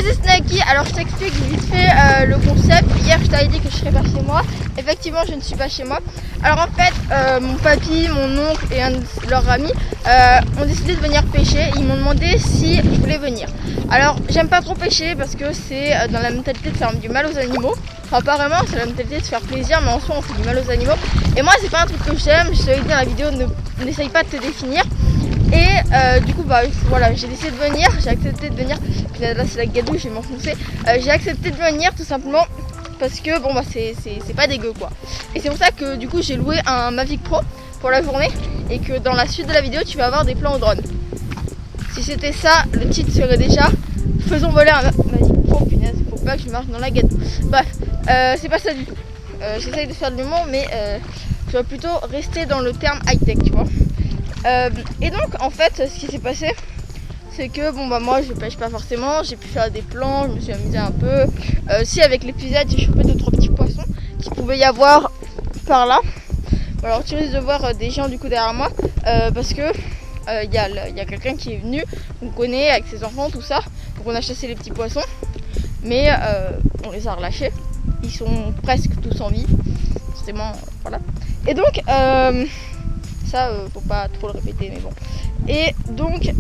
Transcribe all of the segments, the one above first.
Salut, c'est Snacky. Alors je t'explique vite fait le concept. Hier je t'avais dit que je serais pas chez moi. Effectivement je ne suis pas chez moi. Alors en fait mon papy, mon oncle et un de leurs amis ont décidé de venir pêcher. Ils m'ont demandé si je voulais venir. Alors j'aime pas trop pêcher parce que c'est dans la mentalité de faire du mal aux animaux. Enfin pas vraiment, c'est la mentalité de se faire plaisir, mais en soi on fait du mal aux animaux. Et moi c'est pas un truc que j'aime. Je te l'ai dit dans la vidéo, n'essaye pas de te définir. Et du coup bah voilà, j'ai décidé de venir, j'ai accepté de venir. Puis là c'est la gadouille, je vais m'enfoncer. J'ai accepté de venir tout simplement parce que bon bah c'est pas dégueu quoi. Et c'est pour ça que du coup j'ai loué un Mavic Pro pour la journée et que dans la suite de la vidéo tu vas avoir des plans au drone. Si c'était ça, le titre serait déjà faisons voler un Mavic Pro. Punaise, faut pas que je marche dans la gadouille. Bref, c'est pas ça du tout. J'essaye de faire de l'humour mais je dois plutôt rester dans le terme high tech, tu vois. Et donc en fait ce qui s'est passé c'est que bon bah moi je pêche pas forcément, j'ai pu faire des plans, je me suis amusée un peu. Si avec l'épisode j'ai chopé 2-3 petits poissons qu'il pouvait y avoir par là. Alors tu risques de voir des gens du coup derrière moi parce que y a quelqu'un qui est venu, on connaît avec ses enfants tout ça. Donc on a chassé les petits poissons mais on les a relâchés. Ils sont presque tous en vie. Forcément voilà. Et donc ça faut pas trop le répéter mais bon. Et donc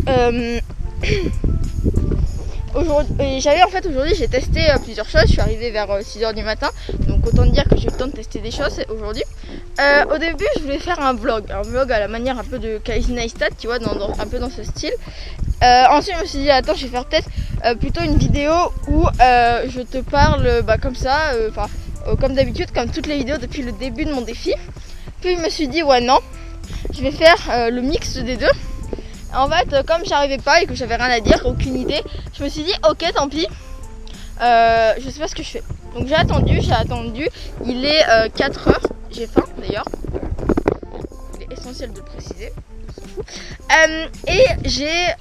aujourd'hui j'ai testé plusieurs choses. Je suis arrivée vers 6h du matin, donc autant dire que j'ai eu le temps de tester des choses aujourd'hui. Au début je voulais faire un vlog à la manière un peu de Casey Neistat, tu vois, un peu dans ce style. Ensuite je me suis dit attends, je vais faire peut-être plutôt une vidéo où je te parle comme ça, comme d'habitude, comme toutes les vidéos depuis le début de mon défi. Puis je me suis dit ouais non, je vais faire le mix des deux. En fait, comme j'arrivais pas et que j'avais rien à dire, aucune idée, je me suis dit ok tant pis, je sais pas ce que je fais. Donc j'ai attendu, il est 4h, j'ai faim d'ailleurs, il est essentiel de le préciser, on s'en fout. Et j'ai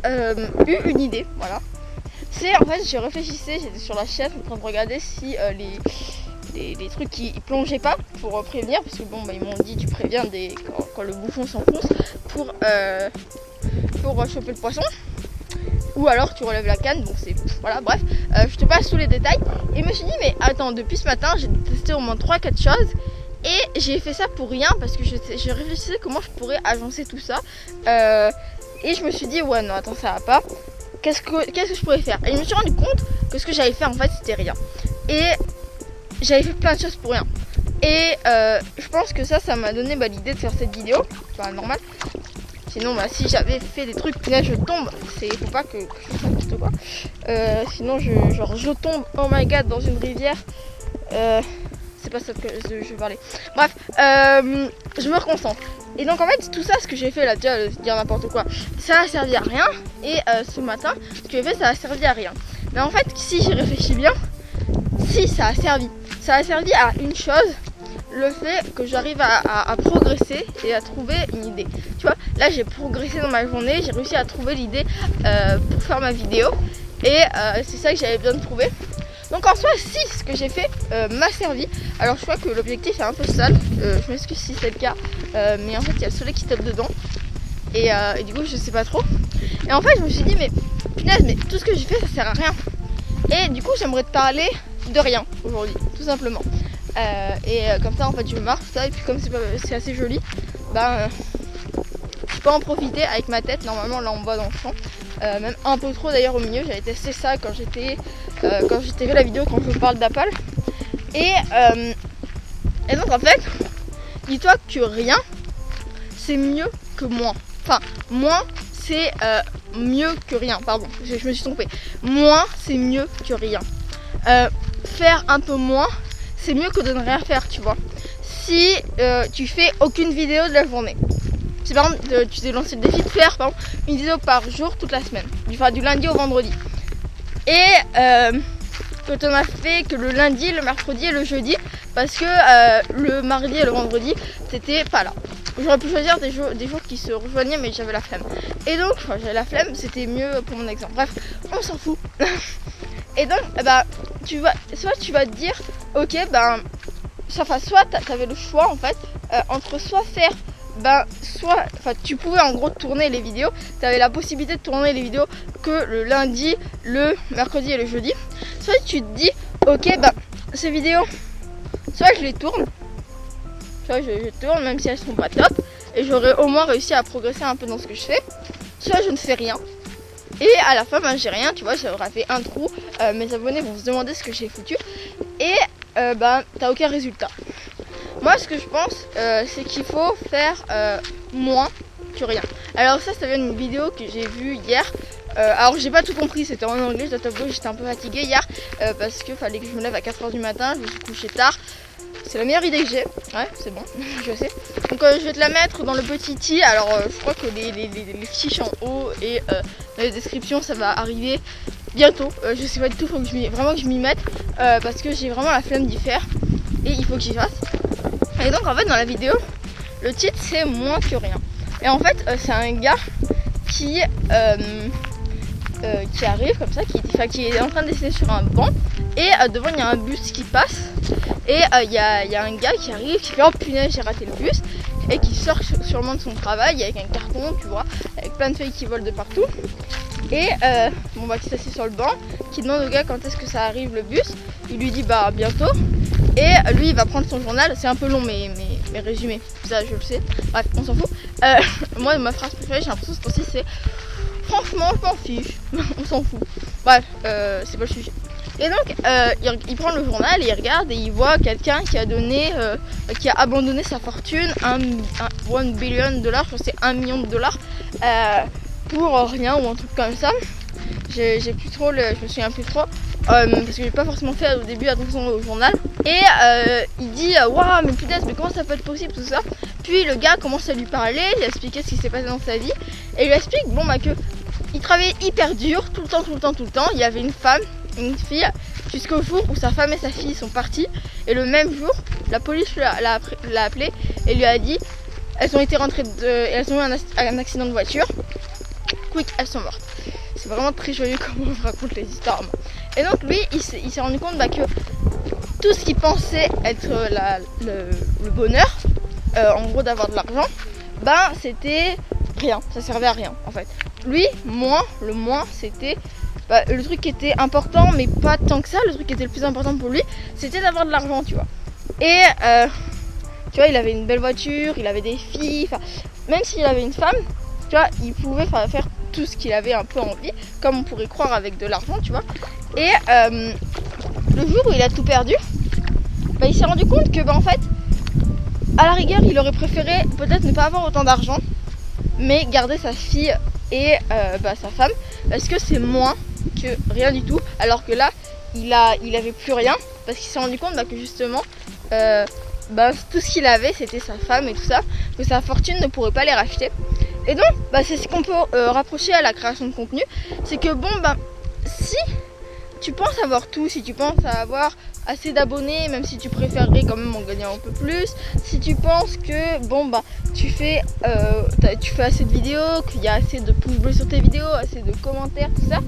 eu une idée, voilà. C'est en fait, je réfléchissais, j'étais sur la chaise en train de regarder si les trucs qui plongeaient pas pour prévenir, parce que bon bah ils m'ont dit tu préviens quand le bouchon s'enfonce pour choper le poisson, ou alors tu relèves la canne, donc c'est voilà, bref, je te passe tous les détails. Et je me suis dit mais attends, depuis ce matin j'ai testé au moins 3-4 choses et j'ai fait ça pour rien parce que je réfléchissais comment je pourrais agencer tout ça, et je me suis dit ouais non attends, ça va pas, qu'est-ce que je pourrais faire. Et je me suis rendu compte que ce que j'avais fait en fait c'était rien, et j'avais fait plein de choses pour rien. Et je pense que ça m'a donné l'idée de faire cette vidéo, enfin normal. Sinon si j'avais fait des trucs, là je tombe, faut pas que je fasse n'importe quoi. Sinon je tombe, oh my god, dans une rivière. C'est pas ça que je veux parler. Bref, je me reconcentre. Et donc en fait tout ça, ce que j'ai fait là, déjà dire n'importe quoi, ça a servi à rien. Et ce matin, ce que j'ai fait, ça a servi à rien. Mais en fait si j'y réfléchis bien, si ça a servi à une chose, le fait que j'arrive à progresser et à trouver une idée. Tu vois, là j'ai progressé dans ma journée, j'ai réussi à trouver l'idée pour faire ma vidéo. Et c'est ça que j'avais besoin de trouver. Donc en soi, si ce que j'ai fait m'a servi. Alors je crois que l'objectif est un peu sale, je m'excuse si c'est le cas, mais en fait il y a le soleil qui tape dedans. Et du coup je sais pas trop. Et en fait je me suis dit mais punaise, mais tout ce que j'ai fait ça sert à rien. Et du coup j'aimerais te parler de rien aujourd'hui, tout simplement. Comme ça en fait je marche ça, et puis comme c'est assez joli, je peux en profiter avec ma tête. Normalement là on me voit dans le champ, même un peu trop d'ailleurs au milieu. J'avais testé ça quand j'étais fait la vidéo quand je vous parle d'Apple. Et donc en fait dis-toi que rien c'est mieux que moins. Enfin moins c'est mieux que rien, pardon, je me suis trompée. Moins c'est mieux que rien. Faire un peu moins c'est mieux que de ne rien faire, tu vois. Si tu fais aucune vidéo de la journée, si par exemple tu t'es lancé le défi de faire par exemple une vidéo par jour toute la semaine, du lundi au vendredi, et que tu n'en as fait que le lundi, le mercredi et le jeudi, parce que le mardi et le vendredi t'étais pas là. J'aurais pu choisir des jours qui se rejoignaient, mais j'avais la flemme. Et donc j'avais la flemme, c'était mieux pour mon exemple. Bref, on s'en fout. Et donc soit tu vas te dire ok soit tu avais le choix en fait entre soit faire ben soit, enfin tu pouvais en gros tourner les vidéos, tu avais la possibilité de tourner les vidéos que le lundi, le mercredi et le jeudi. Soit tu te dis ok ben ces vidéos, soit je les tourne, soit je tourne même si elles sont pas top et j'aurais au moins réussi à progresser un peu dans ce que je fais, soit je ne fais rien. Et à la fin, ben, j'ai rien, tu vois, ça aura fait un trou, mes abonnés vont se demander ce que j'ai foutu et ben t'as aucun résultat. Moi ce que je pense c'est qu'il faut faire moins que rien. Alors ça vient d'une vidéo que j'ai vue hier. Alors j'ai pas tout compris, c'était en anglais, je dois t'avouer, j'étais un peu fatiguée hier parce qu'il fallait que je me lève à 4h du matin, je me suis couchée tard. C'est la meilleure idée que j'ai, ouais c'est bon, je sais. Donc je vais te la mettre dans le petit i. Alors je crois que les fiches en haut et dans les descriptions ça va arriver bientôt. Je sais pas du tout, il faut que je m'y mette parce que j'ai vraiment la flemme d'y faire et il faut que j'y fasse. Et donc en fait dans la vidéo, le titre c'est moins que rien. Et en fait c'est un gars qui arrive comme ça, qui est en train de dessiner sur un banc et devant il y a un bus qui passe et il y a un gars qui arrive qui fait oh punaise j'ai raté le bus et qui sort sûrement de son travail avec un carton tu vois, avec plein de feuilles qui volent de partout et bon bah qui s'assied sur le banc, qui demande au gars quand est-ce que ça arrive le bus, il lui dit bah bientôt et lui il va prendre son journal, c'est un peu long mais résumé, ça je le sais, bref on s'en fout. Moi ma phrase préférée j'ai l'impression que c'est franchement je m'en fiche, on s'en fout, bref c'est pas le sujet. Et donc il prend le journal et il regarde et il voit quelqu'un qui a donné, qui a abandonné sa fortune, 1 billion de dollars, je crois que c'est 1 million de dollars pour rien ou un truc comme ça. J'ai plus trop, je me souviens plus trop parce que j'ai pas forcément fait au début attention au journal. Et il dit waouh mais putain mais comment ça peut être possible tout ça. Puis le gars commence à lui parler, il a expliqué ce qui s'est passé dans sa vie et il lui explique bon bah que il travaillait hyper dur tout le temps. Il y avait une fille jusqu'au jour où sa femme et sa fille sont parties et le même jour la police l'a appelé et lui a dit elles ont été rentrées elles ont eu un accident de voiture, quick elles sont mortes. C'est vraiment très joyeux comment on raconte les histoires. Et donc lui il s'est rendu compte que tout ce qu'il pensait être le bonheur, en gros d'avoir de l'argent, c'était rien, ça servait à rien en fait. Lui, le moins c'était le truc qui était important mais pas tant que ça, le truc qui était le plus important pour lui c'était d'avoir de l'argent tu vois. Et tu vois il avait une belle voiture, il avait des filles, même s'il avait une femme, tu vois il pouvait faire tout ce qu'il avait un peu envie, comme on pourrait croire avec de l'argent tu vois. Et le jour où il a tout perdu, il s'est rendu compte que en fait à la rigueur il aurait préféré peut-être ne pas avoir autant d'argent mais garder sa fille et sa femme parce que c'est moins que rien du tout, alors que là il avait plus rien parce qu'il s'est rendu compte que justement tout ce qu'il avait c'était sa femme et tout ça, que sa fortune ne pourrait pas les racheter. Et donc c'est ce qu'on peut rapprocher à la création de contenu, c'est que si tu penses avoir tout, si tu penses avoir assez d'abonnés, même si tu préférerais quand même en gagner un peu plus, si tu penses que tu fais assez de vidéos, qu'il y a assez de pouces bleus sur tes vidéos, assez de commentaires, tout ça,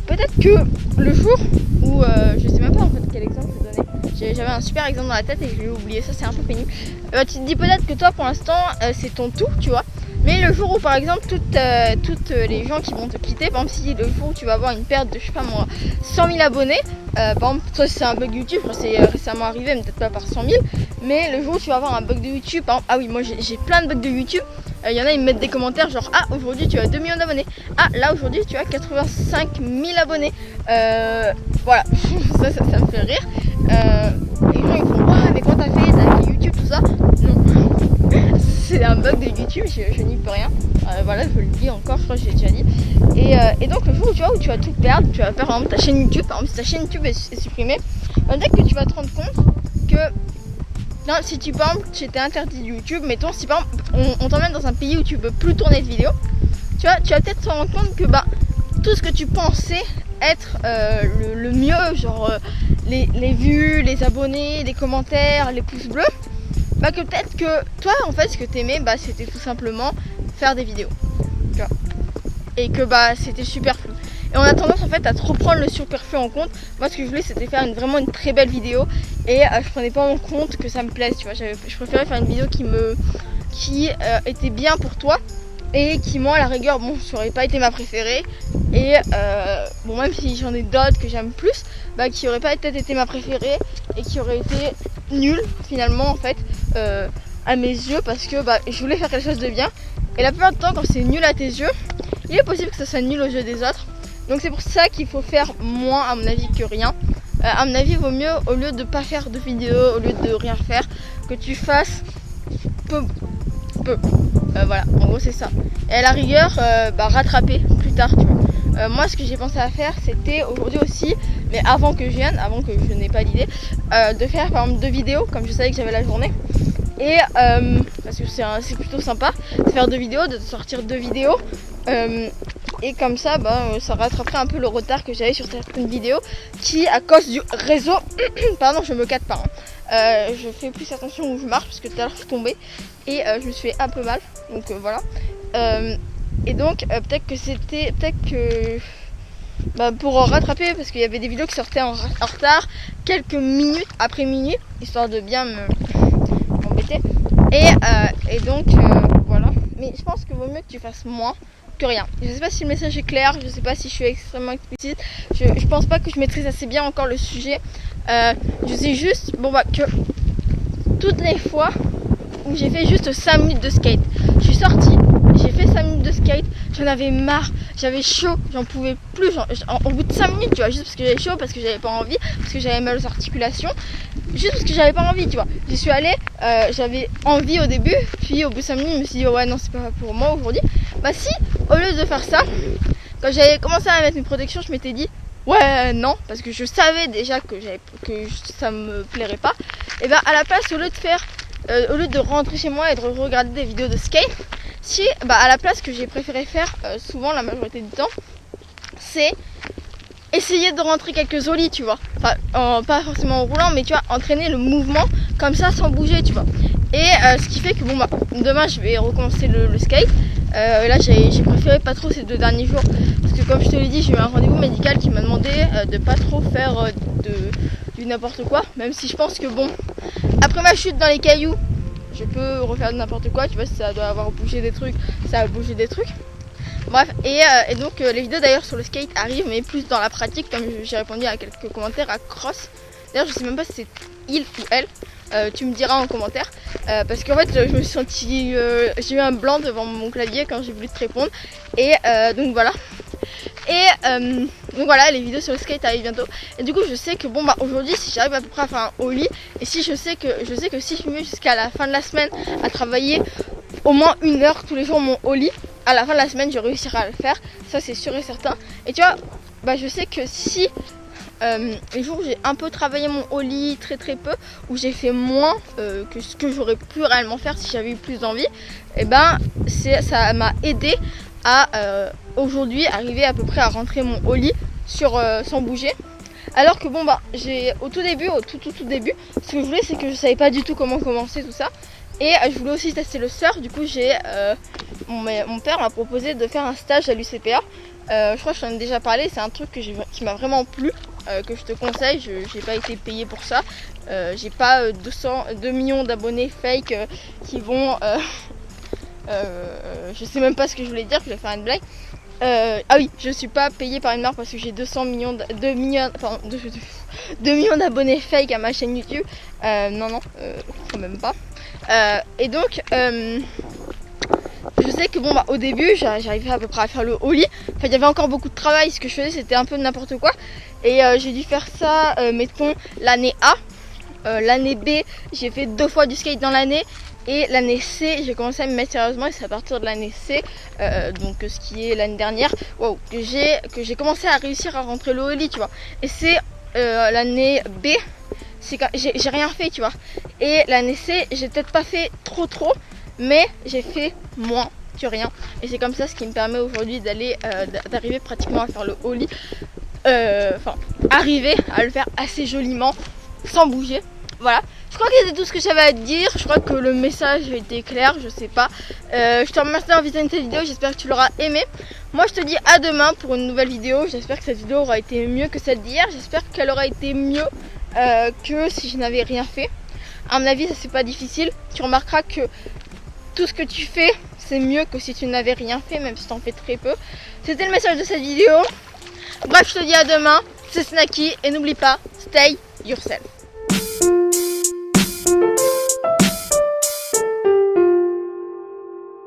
peut-être que le jour où je sais même pas en fait quel exemple je vais donner, j'avais un super exemple dans la tête et je l'ai oublié, ça c'est un peu pénible. Tu te dis peut-être que toi pour l'instant c'est ton tout, tu vois. Mais le jour où par exemple toutes les gens qui vont te quitter, par exemple si le jour où tu vas avoir une perte de je sais pas moi 100 000 abonnés, par exemple toi c'est un bug YouTube, c'est récemment arrivé mais peut-être pas par 100 000, mais le jour où tu vas avoir un bug de YouTube, par exemple, ah oui moi j'ai plein de bugs de YouTube, il y en a ils me mettent des commentaires genre ah aujourd'hui tu as 2 millions d'abonnés, ah là aujourd'hui tu as 85 000 abonnés, voilà ça me fait rire. Les gens ils font ouais mais comment t'as fait YouTube tout ça, non c'est un bug de YouTube, je n'y peux rien. Voilà, je le dis encore, je crois que j'ai déjà dit. Et donc le jour où tu vas tout perdre, tu vas perdre par exemple ta chaîne YouTube, par exemple si ta chaîne YouTube est supprimée, dès que tu vas te rendre compte que non, si tu par exemple tu étais interdit de YouTube, mettons si par exemple on t'emmène dans un pays où tu peux plus tourner de vidéos, tu vas peut-être te rendre compte que tout ce que tu pensais être le mieux, genre les vues, les abonnés, les commentaires, les pouces bleus, que peut-être que toi en fait ce que t'aimais c'était tout simplement faire des vidéos, tu vois, et que c'était superflu. Et on a tendance en fait à trop prendre le superflu en compte. Moi ce que je voulais c'était faire vraiment une très belle vidéo et je prenais pas en compte que ça me plaise, tu vois. Je préférais faire une vidéo qui qui était bien pour toi et qui moi à la rigueur bon ça aurait pas été ma préférée et bon même si j'en ai d'autres que j'aime plus bah qui aurait pas peut-être été ma préférée et qui aurait été nulle finalement en fait à mes yeux parce que bah je voulais faire quelque chose de bien et la plupart du temps quand c'est nul à tes yeux il est possible que ça soit nul aux yeux des autres donc c'est pour ça qu'il faut faire moins à mon avis que rien. À mon avis il vaut mieux au lieu de pas faire de vidéos, au lieu de rien faire que tu fasses peu. Voilà, en gros c'est ça. Et à la rigueur, bah, rattraper plus tard, tu vois. Moi, ce que j'ai pensé à faire, c'était aujourd'hui aussi, mais avant que je vienne, avant que je n'ai pas l'idée, de faire par exemple 2 vidéos, comme je savais que j'avais la journée. Et parce que c'est plutôt sympa de faire 2 vidéos, de sortir 2 vidéos. Et comme ça, bah, ça rattraperait un peu le retard que j'avais sur certaines vidéos qui, à cause du réseau, pardon, je me casse pas. Je fais plus attention où je marche parce que tout à l'heure je suis tombée et je me suis fait un peu mal. Donc voilà. Et donc peut-être que bah, pour rattraper parce qu'il y avait des vidéos qui sortaient en retard quelques minutes après minuit histoire de bien m'embêter. Et donc voilà. Mais je pense qu'il vaut mieux que tu fasses moins que rien. Je sais pas si le message est clair, je sais pas si je suis extrêmement explicite, je pense pas que je maîtrise assez bien encore le sujet. Je sais juste bon bah que toutes les fois où j'ai fait juste 5 minutes de skate, je suis sortie, j'ai fait 5 minutes de skate, j'en avais marre, j'avais chaud, j'en pouvais plus, au bout de 5 minutes tu vois, juste parce que j'avais chaud, parce que j'avais pas envie, parce que j'avais mal aux articulations, juste parce que j'avais pas envie tu vois. J'y suis allée, j'avais envie au début, puis au bout de 5 minutes je me suis dit ouais non c'est pas pour moi aujourd'hui. Bah si, au lieu de faire ça, quand j'avais commencé à mettre mes protections je m'étais dit ouais non, parce que je savais déjà que ça me plairait pas. Et ben à la place au lieu de rentrer chez moi et de regarder des vidéos de skate, à la place que j'ai préféré faire souvent la majorité du temps, c'est essayer de rentrer quelques ollies tu vois. Enfin pas forcément en roulant mais tu vois entraîner le mouvement comme ça sans bouger tu vois. Et ce qui fait que bon bah demain je vais recommencer le skate. Là j'ai préféré pas trop ces 2 derniers jours parce que comme je te l'ai dit j'ai eu un rendez-vous médical qui m'a demandé de pas trop faire du n'importe quoi, même si je pense que bon après ma chute dans les cailloux je peux refaire n'importe quoi tu vois, si ça doit avoir bougé des trucs ça a bougé des trucs. Bref et donc les vidéos d'ailleurs sur le skate arrivent mais plus dans la pratique comme j'ai répondu à quelques commentaires à Cross. D'ailleurs je sais même pas si c'est il ou elle. Tu me diras en commentaire parce qu'en fait je me suis sentie j'ai eu un blanc devant mon clavier quand j'ai voulu te répondre et donc voilà donc voilà les vidéos sur le skate arrivent bientôt et du coup je sais que bon bah aujourd'hui si j'arrive à peu près à faire un ollie et si je sais que si je mets jusqu'à la fin de la semaine à travailler au moins 1 heure tous les jours mon ollie, à la fin de la semaine je réussirai à le faire, ça c'est sûr et certain. Et tu vois bah je sais que si les jours où j'ai un peu travaillé mon ollie très peu, où j'ai fait moins que ce que j'aurais pu réellement faire si j'avais eu plus d'envie, et ben ça m'a aidé à aujourd'hui arriver à peu près à rentrer mon ollie sans bouger. Alors que bon bah au tout début, ce que je voulais c'est que je savais pas du tout comment commencer tout ça. Et je voulais aussi tester le surf, du coup mon père m'a proposé de faire un stage à l'UCPA. Je crois que je t'en ai déjà parlé, c'est un truc qui m'a vraiment plu, que je te conseille, je n'ai pas été payée pour ça. J'ai pas 2 millions d'abonnés fake qui vont... je sais même pas ce que je voulais dire, je vais faire une blague. Ah oui, je suis pas payée par une marque parce que j'ai 2 millions d'abonnés fake à ma chaîne YouTube. Non, quand même pas. Et donc... je sais que bon bah au début j'arrivais à peu près à faire le ollie. Enfin il y avait encore beaucoup de travail, ce que je faisais c'était un peu n'importe quoi. Et j'ai dû faire ça mettons l'année A. L'année B j'ai fait 2 fois du skate dans l'année. Et l'année C j'ai commencé à me mettre sérieusement et c'est à partir de l'année C donc ce qui est l'année dernière que j'ai commencé à réussir à rentrer le ollie tu vois. Et c'est l'année B c'est quand j'ai rien fait tu vois. Et l'année C j'ai peut-être pas fait trop mais j'ai fait moins que rien et c'est comme ça ce qui me permet aujourd'hui d'arriver pratiquement à faire le ollie, enfin arriver à le faire assez joliment sans bouger. Voilà, je crois que c'était tout ce que j'avais à te dire, je crois que le message a été clair, je sais pas. Je te remercie d'avoir visionné cette vidéo, j'espère que tu l'auras aimé. Moi je te dis à demain pour une nouvelle vidéo, j'espère que cette vidéo aura été mieux que celle d'hier, j'espère qu'elle aura été mieux que si je n'avais rien fait. À mon avis ça c'est pas difficile, tu remarqueras que tout ce que tu fais, c'est mieux que si tu n'avais rien fait, même si tu en fais très peu. C'était le message de cette vidéo. Bref, je te dis à demain, c'est Snacky et n'oublie pas, stay yourself.